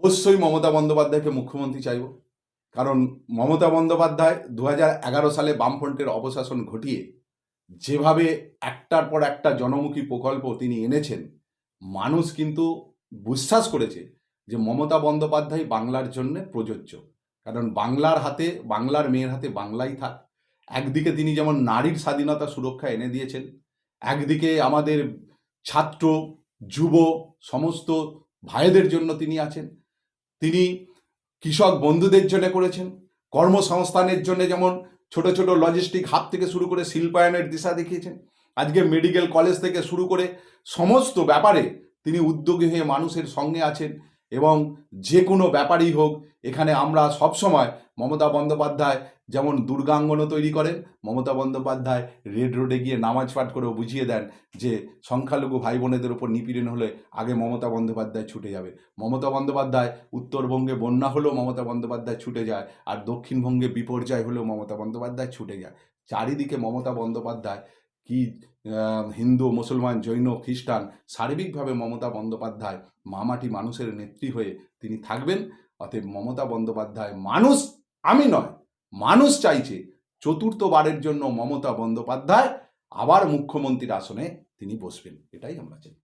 অবশ্যই মমতা বন্দ্যোপাধ্যায়কে মুখ্যমন্ত্রী চাইব। কারণ মমতা বন্দ্যোপাধ্যায় ২০১১ সালে বামফ্রন্টের অপশাসন ঘটিয়ে যেভাবে একটার পর একটা জনমুখী প্রকল্প তিনি এনেছেন, মানুষ কিন্তু বিশ্বাস করেছে যে মমতা বন্দ্যোপাধ্যায় বাংলার জন্য প্রযোজ্য। কারণ বাংলার হাতে, বাংলার মেয়ের হাতে বাংলাই থাক। একদিকে তিনি যেমন নারীর স্বাধীনতা সুরক্ষা এনে দিয়েছেন, একদিকে আমাদের ছাত্র, যুব সমস্ত ভাইদের জন্য তিনি আছেন। তিনি কৃষক বন্ধুদের জন্য করেছেন, কর্মসংস্থানের জন্য যেমন ছোট ছোট লজিস্টিক হাব থেকে শুরু করে শিল্পায়নের দিশা দেখিয়েছেন। আজকে মেডিকেল কলেজ থেকে শুরু করে সমস্ত ব্যাপারে তিনি উদ্যোগী হয়ে মানুষের সঙ্গে আছেন। এবং যে কোনো ব্যাপারই হোক, এখানে আমরা সবসময় মমতা বন্দ্যোপাধ্যায় যেমন দুর্গাঙ্গনও তৈরি করেন, মমতা বন্দ্যোপাধ্যায় রেড রোডে গিয়ে নামাজ পাঠ করেও বুঝিয়ে দেন যে সংখ্যালঘু ভাই বোনেদের উপর নিপীড়ন হলে আগে মমতা বন্দ্যোপাধ্যায় ছুটে যাবে। মমতা বন্দ্যোপাধ্যায় উত্তরবঙ্গে বন্যা হলেও মমতা বন্দ্যোপাধ্যায় ছুটে যায়, আর দক্ষিণবঙ্গে বিপর্যয় হলেও মমতা বন্দ্যোপাধ্যায় ছুটে যায়। চারিদিকে মমতা বন্দ্যোপাধ্যায়, কি হিন্দু, মুসলমান, জৈন, খ্রিস্টান, সার্বিকভাবে মমতা বন্দ্যোপাধ্যায় মামাটি মানুষের নেত্রী হয়ে তিনি থাকবেন। অতএব মমতা বন্দ্যোপাধ্যায় মানুষ, আমি নয়, মানুষ চাইছে চতুর্থবারের জন্য মমতা বন্দ্যোপাধ্যায় আবার মুখ্যমন্ত্রীর আসনে তিনি বসবেন, এটাই আমরা চাই।